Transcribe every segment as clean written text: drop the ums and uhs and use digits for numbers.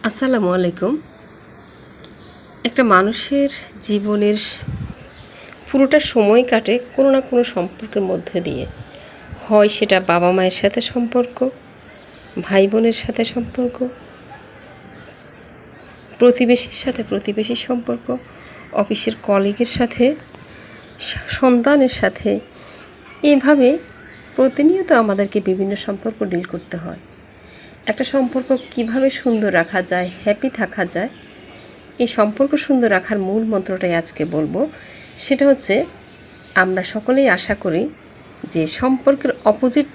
আসসালামু আলাইকুম। একটা মানুষের জীবনের পুরোটা সময় কাটে কোনো না কোনো সম্পর্কের মধ্যে দিয়ে। হয় সেটা বাবা মায়ের সাথে সম্পর্ক, ভাই বোনের সাথে সম্পর্ক, প্রতিবেশীর সাথে প্রতিবেশীর সম্পর্ক, অফিসের কলিগের সাথে, সন্তানের সাথে। এভাবে প্রতিনিয়ত আমাদেরকে বিভিন্ন সম্পর্ক ডিল করতে হয়। একটা সম্পর্ক কিভাবে সুন্দর রাখা যায়, হ্যাপি থাকা যায়, এই সম্পর্ক সুন্দর রাখার মূল মন্ত্রটাই আজকে বলবো। সেটা হচ্ছে, আমরা সকলেই আশা করি যে সম্পর্কের অপোজিট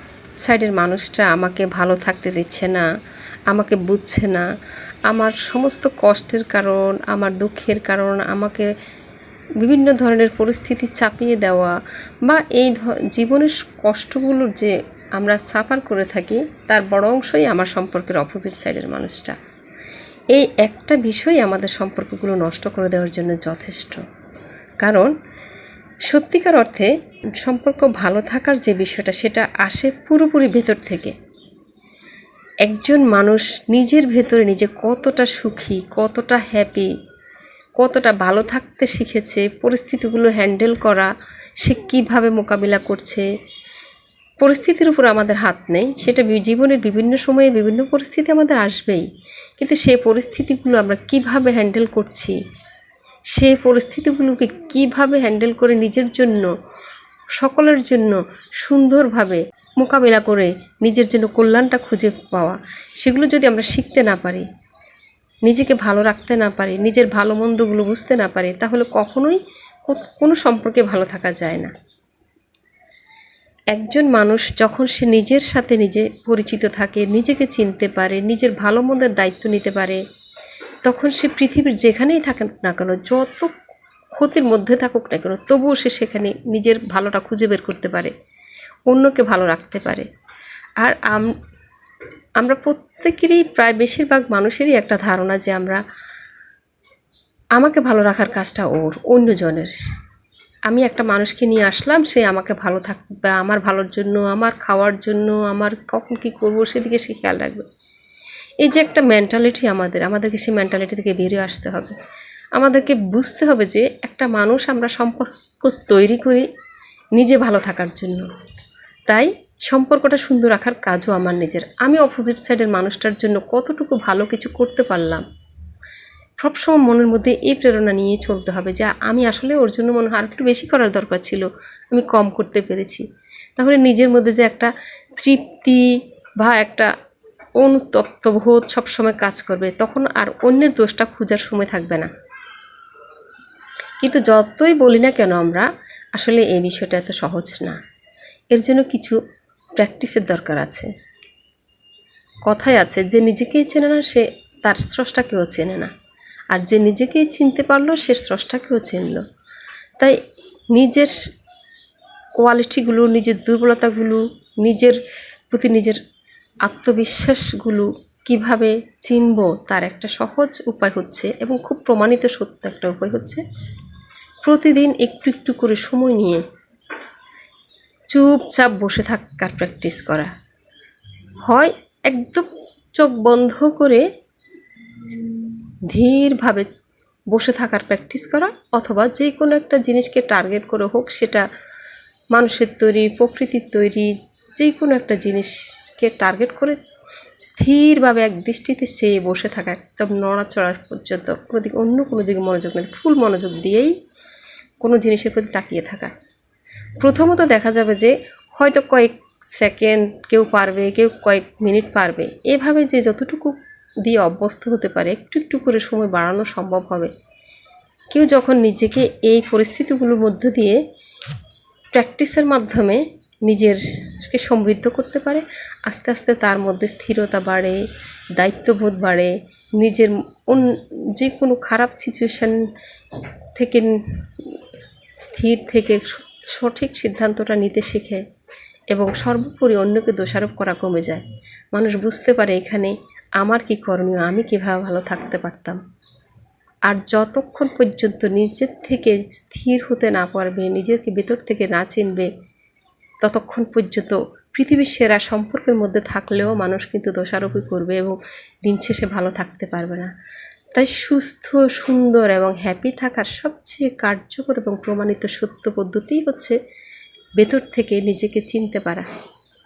সাইডের মানুষটা আমাকে ভালো থাকতে দিচ্ছে না, আমাকে বুঝছে না, আমার সমস্ত কষ্টের কারণ, আমার দুঃখের কারণ, আমাকে বিভিন্ন ধরনের পরিস্থিতি চাপিয়ে দেওয়া বা এই জীবনের কষ্টগুলোর যে আমরা সাফার করে থাকি তার বড় অংশই আমার সম্পর্কের অপোজিট সাইডের মানুষটা। এই একটা বিষয় আমাদের সম্পর্কগুলো নষ্ট করে দেওয়ার জন্য যথেষ্ট। কারণ সত্যিকার অর্থে সম্পর্ক ভালো থাকার যে বিষয়টা, সেটা আসে পুরোপুরি ভেতর থেকে। একজন মানুষ নিজের ভেতরে নিজে কতটা সুখী, কতটা হ্যাপি, কতটা ভালো থাকতে শিখেছে, পরিস্থিতিগুলো হ্যান্ডেল করা, সে কীভাবে মোকাবিলা করছে। পরিস্থিতির উপর আমাদের হাত নেই, সেটা জীবনের বিভিন্ন সময়ে বিভিন্ন পরিস্থিতি আমাদের আসবেই, কিন্তু সেই পরিস্থিতিগুলো আমরা কিভাবে হ্যান্ডেল করছি, সেই পরিস্থিতিগুলোকে কিভাবে হ্যান্ডেল করে নিজের জন্য, সকলের জন্য সুন্দরভাবে মোকাবিলা করে নিজের জন্য কল্যাণটা খুঁজে পাওয়া, সেগুলো যদি আমরা শিখতে না পারি, নিজেকে ভালো রাখতে না পারি, নিজের ভালো মন্দগুলো বুঝতে না পারি, তাহলে কখনোই কোনো সম্পর্কে ভালো থাকা যায় না। একজন মানুষ যখন সে নিজের সাথে নিজে পরিচিত থাকে, নিজেকে চিনতে পারে, নিজের ভালো মন্দের দায়িত্ব নিতে পারে, তখন সে পৃথিবীর যেখানেই থাকুক না কেন, যত ক্ষতির মধ্যে থাকুক না কেন, তবুও সে সেখানে নিজের ভালোটা খুঁজে বের করতে পারে, অন্যকে ভালো রাখতে পারে। আর আমরা প্রত্যেকেরই, প্রায় বেশিরভাগ মানুষেরই একটা ধারণা যে আমাকে ভালো রাখার কাজটা অন্যজনের। আমি একটা মানুষকে নিয়ে আসলাম, সে আমাকে ভালো থাকবে, আমার ভালোর জন্য, আমার খাওয়ার জন্য, আমার কখন কী করবো সেদিকে সে খেয়াল রাখবে। এই যে একটা মেন্টালিটি, আমাদেরকে সেই মেন্টালিটি থেকে বেরিয়ে আসতে হবে। আমাদেরকে বুঝতে হবে যে একটা মানুষ আমরা সম্পর্ক তৈরি করি নিজে ভালো থাকার জন্য। তাই সম্পর্কটা সুন্দর রাখার কাজও আমার নিজের। আমি অপোজিট সাইডের মানুষটার জন্য কতটুকু ভালো কিছু করতে পারলাম, সবসময় মনের মধ্যে এই প্রেরণা নিয়ে চলতে হবে যে আমি আসলে ওর জন্য মনে হয় আর একটু বেশি করার দরকার ছিল, আমি কম করতে পেরেছি। তাহলে নিজের মধ্যে যে একটা তৃপ্তি বা একটা অনুতপ্তবোধ সবসময় কাজ করবে, তখন আর অন্যের দোষটা খোঁজার সময় থাকবে না। কিন্তু যতই বলি না কেন আমরা, আসলে এই বিষয়টা এত সহজ না। এর জন্য কিছু প্র্যাকটিসের দরকার আছে। কথায় আছে, যে নিজেকেই চেনে না সে তার স্রষ্টাকেও চেনে না, আর যে নিজেকেই চিনতে পারলো সে স্রষ্টাকেও চিনল। তাই নিজের কোয়ালিটিগুলো, নিজের দুর্বলতাগুলো, নিজের প্রতি নিজের আত্মবিশ্বাসগুলো কিভাবে চিনব, তার একটা সহজ উপায় হচ্ছে, এবং খুব প্রমাণিত সত্য একটা উপায় হচ্ছে, প্রতিদিন একটু একটু করে সময় নিয়ে চুপচাপ বসে থাকার প্র্যাকটিস করা। হয় একদম চোখ বন্ধ করে ধীরভাবে বসে থাকার প্র্যাকটিস করা, অথবা যে কোনো একটা জিনিসকে টার্গেট করে হোক, সেটা মানুষের তৈরি, প্রকৃতির তৈরি, যে কোনো একটা জিনিসকে টার্গেট করে স্থিরভাবে এক দৃষ্টিতে চেয়ে বসে থাকা, একদম নড়াচড়া পর্যন্ত, অন্য কোনো দিকে মনোযোগ নেই, ফুল মনোযোগ দিয়েই কোনো জিনিসের প্রতি তাকিয়ে থাকা। প্রথমত দেখা যাবে যে হয়তো কয়েক সেকেন্ড কেউ পারবে, কেউ কয়েক মিনিট পারবে, এভাবে যে যতটুকু দিয়ে অভ্যস্ত হতে পারে, একটু একটু করে সময় বাড়ানো সম্ভব হবে। কেউ যখন নিজেকে এই পরিস্থিতিগুলোর মধ্য দিয়ে প্র্যাকটিসের মাধ্যমে নিজেরকে সমৃদ্ধ করতে পারে, আস্তে আস্তে তার মধ্যে স্থিরতা বাড়ে, দায়িত্ববোধ বাড়ে, নিজের যে কোনো খারাপ সিচুয়েশান থেকে স্থির থেকে সঠিক সিদ্ধান্তটা নিতে শেখে, এবং সর্বোপরি অন্যকে দোষারোপ করা কমে যায়। মানুষ বুঝতে পারে এখানে আমার কী করণীয়, আমি কীভাবে ভালো থাকতে পারতাম। আর যতক্ষণ পর্যন্ত নিজের থেকে স্থির হতে না পারবে, নিজেকে ভেতর থেকে না চিনবে, ততক্ষণ পর্যন্ত পৃথিবীর সেরা সম্পর্কের মধ্যে থাকলেও মানুষ কিন্তু দোষারোপই করবে এবং দিন শেষে ভালো থাকতে পারবে না। তাই সুস্থ, সুন্দর এবং হ্যাপি থাকার সবচেয়ে কার্যকর এবং প্রমাণিত সত্য পদ্ধতিই হচ্ছে ভেতর থেকে নিজেকে চিনতে পারা।